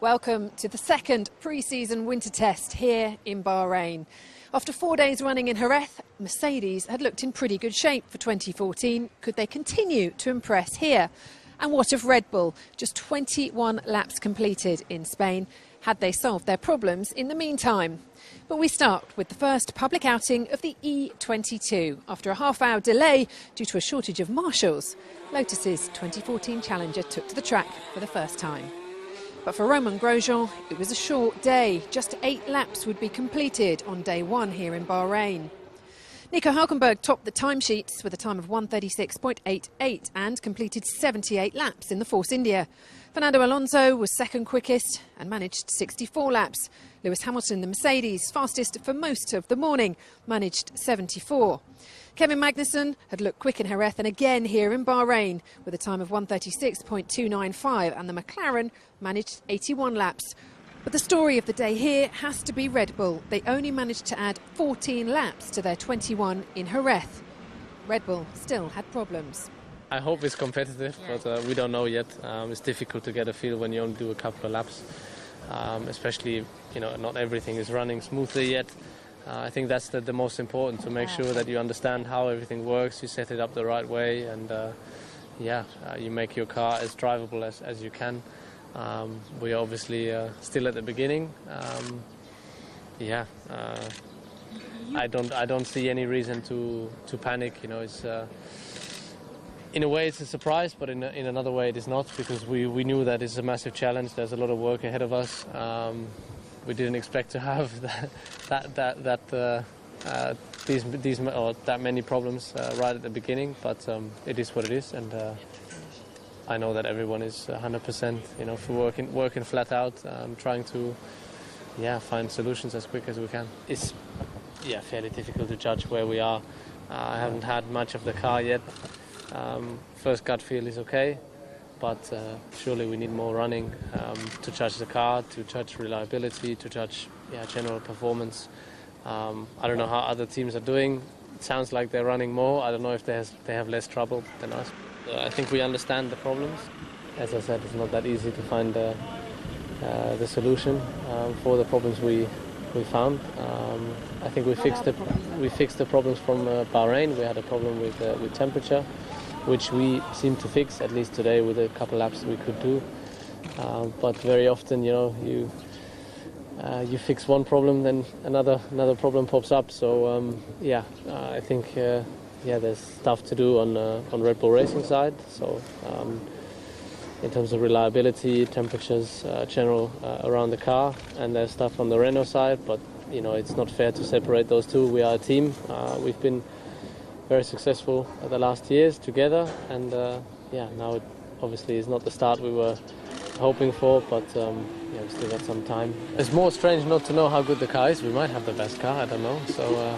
Welcome to the second pre-season winter test here in Bahrain. After 4 days running in Jerez, Mercedes had looked in pretty good shape for 2014. Could they continue to impress here? And what of Red Bull? Just 21 laps completed in Spain. Had they solved their problems in the meantime? But we start with the first public outing of the E22. After a half-hour delay due to a shortage of marshals, Lotus's 2014 challenger took to the track for the first time. But for Romain Grosjean, it was a short day. Just 8 laps would be completed on day one here in Bahrain. Nico Hülkenberg topped the timesheets with a time of 1:36.88 and completed 78 laps in the Force India. Fernando Alonso was second quickest and managed 64 laps. Lewis Hamilton, the Mercedes, fastest for most of the morning, managed 74. Kevin Magnussen had looked quick in Jerez and again here in Bahrain with a time of 1:36.295, and the McLaren managed 81 laps. But the story of the day here has to be Red Bull. They only managed to add 14 laps to their 21 in Jerez. Red Bull still had problems. I hope it's competitive, but we don't know yet. It's difficult to get a feel when you only do a couple of laps, especially, not everything is running smoothly yet. I think that's the most important, to make sure that you understand how everything works, you set it up the right way, and you make your car as drivable as you can. We're obviously still at the beginning. I don't see any reason to panic. It's in a way it's a surprise, but in another way it is not, because we knew that it's a massive challenge. There's a lot of work ahead of us. We didn't expect to have that many problems right at the beginning, but it is what it is, and I know that everyone is 100%, for working flat out, trying to find solutions as quick as we can. It's fairly difficult to judge where we are. I haven't had much of the car yet. First gut feel is okay, but surely we need more running to judge the car, to judge reliability, to judge general performance. I don't know how other teams are doing. It sounds like they're running more. I don't know if they have less trouble than us. I think we understand the problems. As I said, it's not that easy to find the solution for the problems we found. I think we fixed the problems from Bahrain. We had a problem with temperature, which we seem to fix, at least today, with a couple laps we could do. But very often, you fix one problem, then another problem pops up. So I think there's stuff to do on Red Bull Racing side. So in terms of reliability, temperatures, general around the car, and there's stuff on the Renault side. But it's not fair to separate those two. We are a team. We've been very successful the last years together, and now it obviously is not the start we were hoping for, but we still got some time. It's more strange not to know how good the car is. We might have the best car, I don't know. So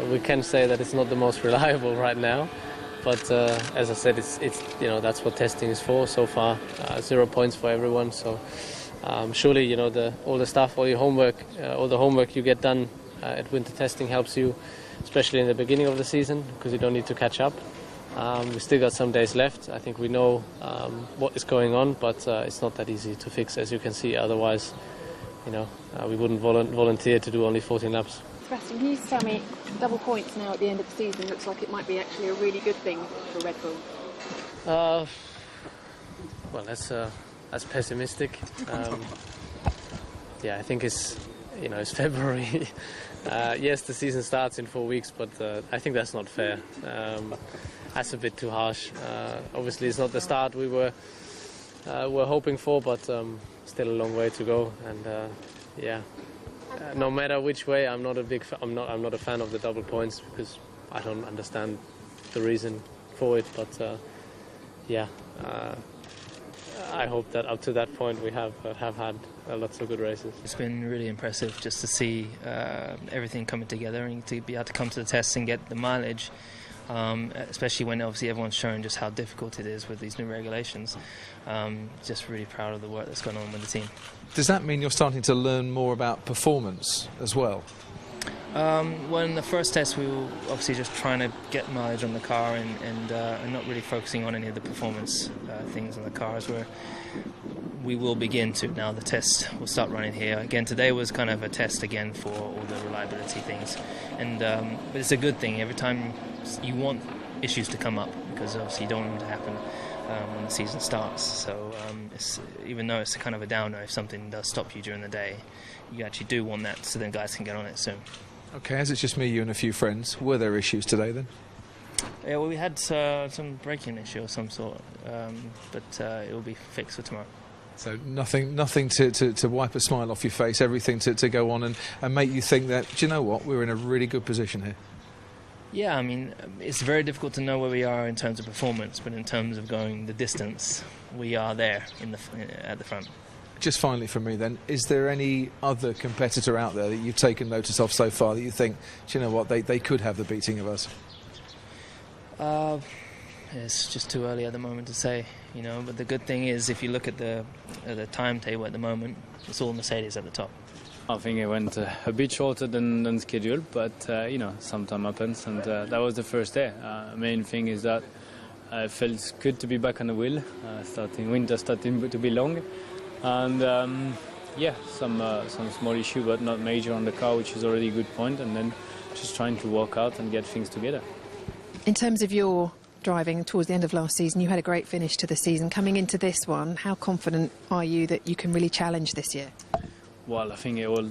we can say that it's not the most reliable right now, but as I said, it's that's what testing is for. So far, 0 points for everyone. So surely all the stuff, all the homework you get done at winter testing helps you, especially in the beginning of the season, because you don't need to catch up. We still got some days left. I think we know what is going on, but it's not that easy to fix, as you can see. Otherwise, we wouldn't volunteer to do only 14 laps. Sebastian, can you just tell me, double points now at the end of the season looks like it might be actually a really good thing for Red Bull? Well, that's pessimistic. I think it's February. Yes, the season starts in 4 weeks, but I think that's not fair. That's a bit too harsh. Obviously, it's not the start we were hoping for, but still a long way to go. And no matter which way, I'm not a fan of the double points, because I don't understand the reason for it. But I hope that up to that point we have had lots of good races. It's been really impressive just to see everything coming together, and to be able to come to the tests and get the mileage, especially when obviously everyone's shown just how difficult it is with these new regulations. Just really proud of the work that's gone on with the team. Does that mean you're starting to learn more about performance as well? Well, in the first test we were obviously just trying to get mileage on the car and not really focusing on any of the performance things on the cars. we will begin to. Now the test will start running here. Again, today was kind of a test again for all the reliability things. And but it's a good thing. Every time you want issues to come up, because obviously you don't want them to happen when the season starts. So even though it's a kind of a downer, if something does stop you during the day, you actually do want that so then guys can get on it soon. Okay, as it's just me, you and a few friends, were there issues today then? Yeah, well, we had some braking issue of some sort, but it will be fixed for tomorrow. So nothing to wipe a smile off your face, everything to go on and make you think that, do you know what, we're in a really good position here. Yeah, I mean, it's very difficult to know where we are in terms of performance, but in terms of going the distance, we are there at the front. Just finally from me then, is there any other competitor out there that you've taken notice of so far that you think, do you know what, they could have the beating of us? It's just too early at the moment to say, you know, but the good thing is if you look at the timetable at the moment, it's all Mercedes at the top. I think it went a bit shorter than scheduled, but you know, sometimes happens, and that was the first day. Main thing is that it felt good to be back on the wheel, winter starting to be long, and yeah, some small issue but not major on the car, which is already a good point, and then just trying to work out and get things together. In terms of your driving towards the end of last season, you had a great finish to the season. Coming into this one, how confident are you that you can really challenge this year? Well, I think it all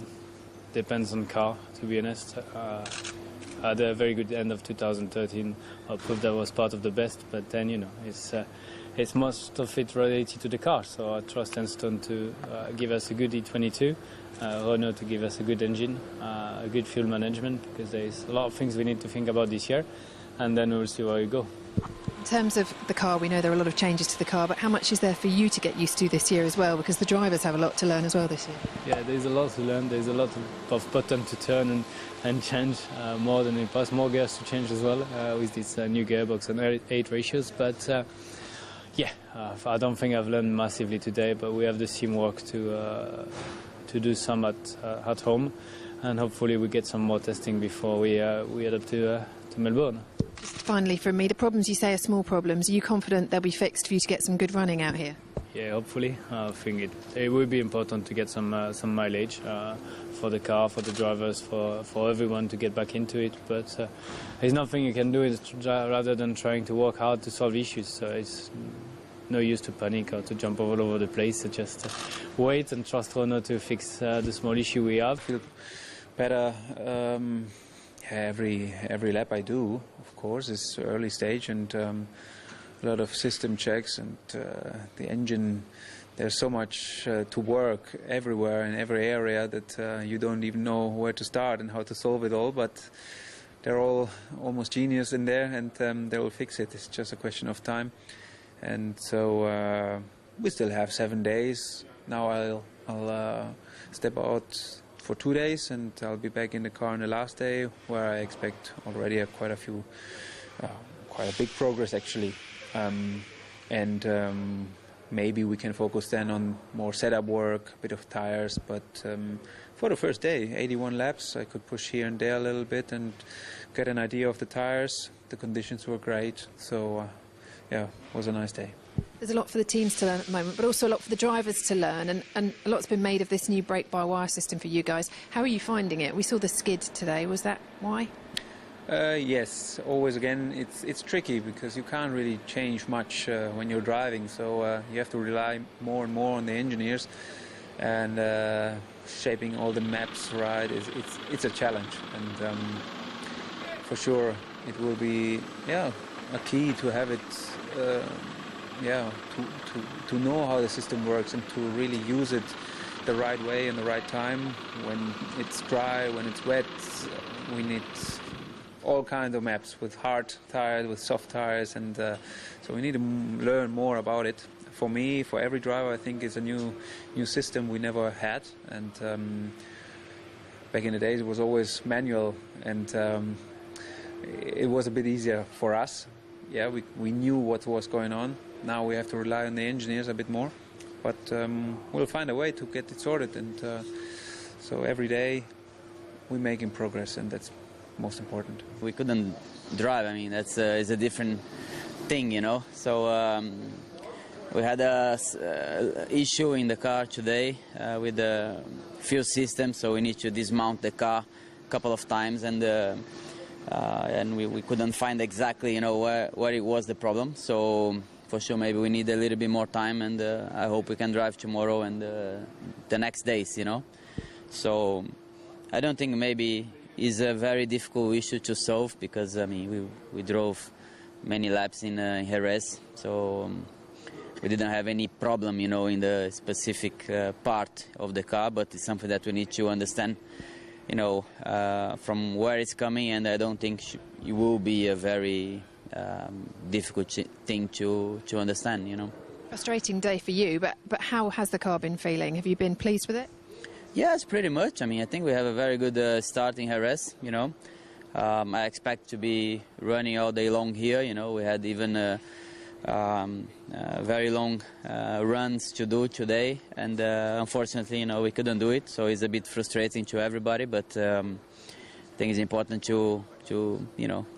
depends on the car, to be honest. I had a very good end of 2013. I proved that was part of the best, but then, you know, it's most of it related to the car. So I trust Enstone to give us a good E22, Renault to give us a good engine, a good fuel management, because there's a lot of things we need to think about this year, and then we'll see where we go. In terms of the car, we know there are a lot of changes to the car, but how much is there for you to get used to this year as well? Because the drivers have a lot to learn as well this year. Yeah, there's a lot to learn. There's a lot of buttons to turn and change, more than in the past. More gears to change as well with this new gearbox and 8 ratios. But yeah, I don't think I've learned massively today, but we have the teamwork to do some at home, and hopefully we get some more testing before we head up to Melbourne. Just finally from me, the problems you say are small problems. Are you confident they'll be fixed for you to get some good running out here? Yeah, hopefully. I think it will be important to get some mileage for the car, for the drivers, for everyone to get back into it. But there's nothing you can do rather than trying to work hard to solve issues. So it's no use to panic or to jump all over the place. So just wait and trust Renault to fix the small issue we have. Feel better every lap I do, of course. It's early stage and a lot of system checks, and the engine, there's so much to work everywhere in every area that you don't even know where to start and how to solve it all, but they're all almost genius in there, and they will fix it. It's just a question of time. And so we still have 7 days. Now I'll step out for 2 days, and I'll be back in the car on the last day, where I expect already quite a big progress actually, and maybe we can focus then on more setup work, a bit of tires. But for the first day, 81 laps, I could push here and there a little bit and get an idea of the tires. The conditions were great, so yeah, it was a nice day. There's a lot for the teams to learn at the moment, but also a lot for the drivers to learn, and a lot's been made of this new brake-by-wire system for you guys. How are you finding it? We saw the skid today. Was that why? Yes, always again, it's tricky because you can't really change much when you're driving, so you have to rely more and more on the engineers, and shaping all the maps right, it's a challenge, and for sure it will be a key to have it. To know how the system works and to really use it the right way and the right time. When it's dry, when it's wet, we need all kinds of maps with hard tires, with soft tires, and so we need to learn more about it. For me, for every driver, I think it's a new system we never had, and back in the days it was always manual, and it was a bit easier for us. Yeah, we knew what was going on. Now we have to rely on the engineers a bit more, but we'll find a way to get it sorted, and so every day we're making progress, and that's most important. We couldn't drive. I mean, that's it's a different thing, you know. So We had a issue in the car today with the fuel system, so we need to dismount the car a couple of times, and we couldn't find exactly, where it was the problem. So for sure, maybe we need a little bit more time, and I hope we can drive tomorrow and the next days, So I don't think maybe it's a very difficult issue to solve, because we drove many laps in Jerez, so we didn't have any problem, in the specific part of the car, but it's something that we need to understand, from where it's coming, and I don't think it will be a very difficult thing to understand, Frustrating day for you, but how has the car been feeling? Have you been pleased with it? Yes, pretty much. I think we have a very good start in Jerez, I expect to be running all day long here, we had even very long runs to do today, and unfortunately, we couldn't do it, so it's a bit frustrating to everybody, but I think it's important to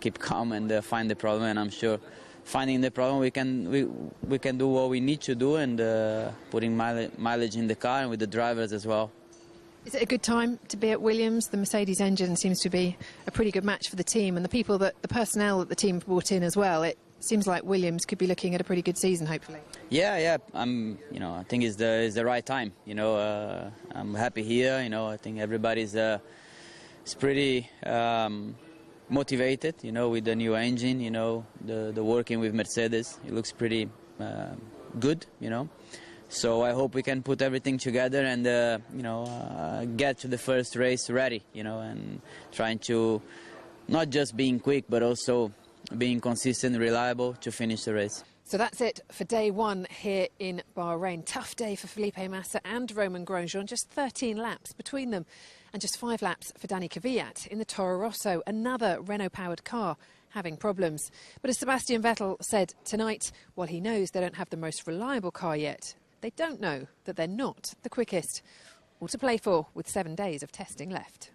keep calm and find the problem, and I'm sure finding the problem we can do what we need to do, and putting mileage in the car and with the drivers as well. Is it a good time to be at Williams? The Mercedes engine seems to be a pretty good match for the team, and the personnel that the team brought in as well. It seems like Williams could be looking at a pretty good season, hopefully. Yeah. I think it's the right time. I'm happy here. I think everybody's is pretty motivated. With the new engine. The working with Mercedes, it looks pretty good. So I hope we can put everything together and get to the first race ready. And trying to not just being quick, but also being consistent, reliable to finish the race. So that's it for day one here in Bahrain. Tough day for Felipe Massa and Romain Grosjean, just 13 laps between them, and just 5 laps for Dani Kvyat in the Toro Rosso, another Renault-powered car having problems. But as Sebastian Vettel said tonight, while he knows they don't have the most reliable car yet, they don't know that they're not the quickest. All to play for with 7 days of testing left.